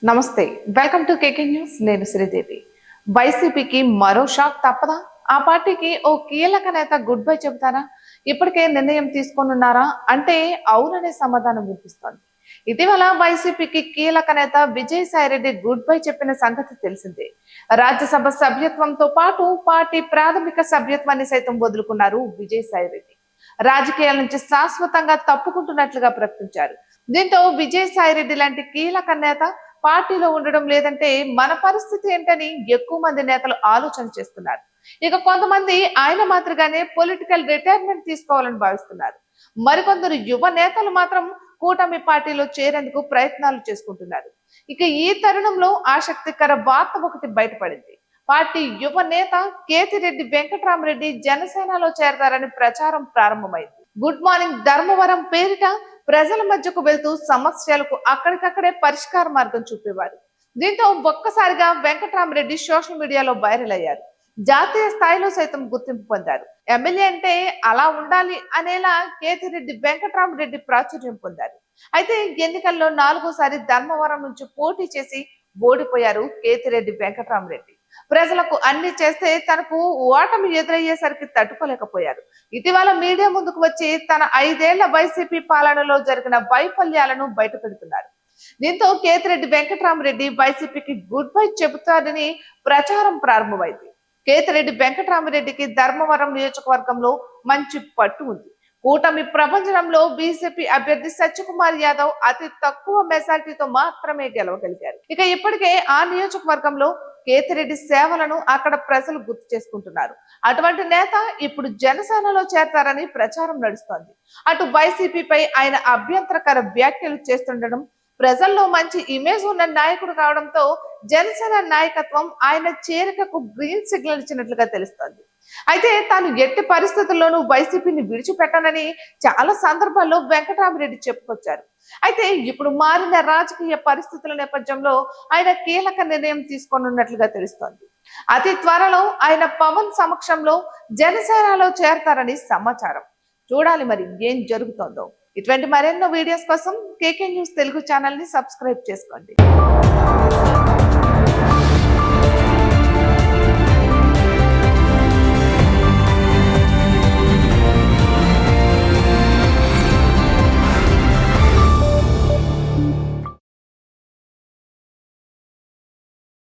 నమస్తే, welcome to KK news. నేను శ్రీదేవి. వైసీపీకి మరో షాక్ తప్పదా? ఆ పార్టీకి ఓ కీలక నేత గుడ్ బై చెబుతారా? ఇప్పటికే నిర్ణయం తీసుకొనున్నారా అంటే అవుననే సమాధానం వినిపిస్తోంది. ఇటీవల వైసీపీకి కీలక నేత విజయసాయిరెడ్డి గుడ్ బై చెప్పిన సంగతి తెలిసిందే. రాజ్యసభ సభ్యత్వంతో పాటు పార్టీ ప్రాథమిక సభ్యత్వాన్ని సైతం వదులుకున్నారు విజయసాయిరెడ్డి. రాజకీయాల నుంచి శాశ్వతంగా తప్పుకుంటున్నట్లుగా ప్రకటించారు. దీంతో విజయసాయిరెడ్డి లాంటి కీలక నేత పార్టీలో ఉండడం లేదంటే మన పరిస్థితి ఏంటని ఎక్కువ మంది నేతలు ఆలోచన చేస్తున్నారు. ఇక కొంతమంది ఆయన మాదిరిగానే పొలిటికల్ రిటైర్మెంట్ తీసుకోవాలని భావిస్తున్నారు. మరికొందరు యువ నేతలు మాత్రం కూటమి పార్టీలో చేరేందుకు ప్రయత్నాలు చేసుకుంటున్నారు. ఇక ఈ తరుణంలో ఆసక్తికర వార్త ఒకటి బయటపడింది. పార్టీ యువ నేత కేతిరెడ్డి వెంకటరామరెడ్డి జనసేనలో చేరతారని ప్రచారం ప్రారంభమైంది. గుడ్ మార్నింగ్ ధర్మవరం పేరిట ప్రజల మధ్యకు వెళ్తూ సమస్యలకు అక్కడికక్కడే పరిష్కార మార్గం చూపేవారు. దీంతో ఒక్కసారిగా వెంకటరామరెడ్డి సోషల్ మీడియాలో వైరల్ అయ్యారు. జాతీయ స్థాయిలో సైతం గుర్తింపు పొందారు. ఎమ్మెల్యే అంటే అలా ఉండాలి అనేలా కేతిరెడ్డి వెంకటరామరెడ్డి ప్రాచుర్యం పొందారు. అయితే ఎన్నికల్లో 4వ సారి ధర్మవరం నుంచి పోటీ చేసి ఓడిపోయారు కేతిరెడ్డి వెంకటరామరెడ్డి. ప్రజలకు అన్ని చేస్తే తనకు ఓటమి ఎదురయ్యేసరికి తట్టుకోలేకపోయారు. ఇటీవల మీడియా ముందుకు వచ్చి తన 5 ఏళ్ల వైసీపీ పాలనలో జరిగిన వైఫల్యాలను బయటపెడుతున్నారు. దీంతో కేతిరెడ్డి వెంకటరామరెడ్డి వైసీపీకి గుడ్ బై చెబుతారని ప్రచారం ప్రారంభమైంది. కేతిరెడ్డి వెంకటరామరెడ్డికి ధర్మవరం నియోజకవర్గంలో మంచి పట్టు ఉంది. కూటమి ప్రపంచంలో బీజేపీ అభ్యర్థి సత్యకుమార్ యాదవ్ అతి తక్కువ మెజార్టీతో మాత్రమే గెలవగలిగారు. ఇక ఇప్పటికే ఆ నియోజకవర్గంలో కేతిరెడ్డి సేవలను అక్కడ ప్రజలు గుర్తు చేసుకుంటున్నారు. అటువంటి నేత ఇప్పుడు జనసేనలో చేరతారని ప్రచారం నడుస్తోంది. అటు వైసీపీపై ఆయన అభ్యంతరకర వ్యాఖ్యలు చేస్తుండడం, ప్రజల్లో మంచి ఇమేజ్ ఉన్న నాయకుడు కావడంతో జనసేన నాయకత్వం ఆయన చేరికకు గ్రీన్ సిగ్నల్ ఇచ్చినట్లుగా తెలుస్తోంది. అయితే తాను ఎట్టి పరిస్థితుల్లోనూ వైసీపీని విడిచిపెట్టనని చాలా సందర్భాల్లో వెంకటరామరెడ్డి చెప్పుకొచ్చారు. అయితే ఇప్పుడు మారిన రాజకీయ పరిస్థితుల నేపథ్యంలో ఆయన కీలక నిర్ణయం తీసుకోనున్నట్లుగా తెలుస్తోంది. అతి త్వరలో ఆయన పవన్ సమక్షంలో జనసేనలో చేరతారని సమాచారం. చూడాలి మరి ఏం జరుగుతోందో. ఇటువంటి మరెన్నో వీడియోస్ కోసం కేకే న్యూస్ తెలుగు ఛానల్ ని సబ్స్క్రైబ్ చేసుకోండి.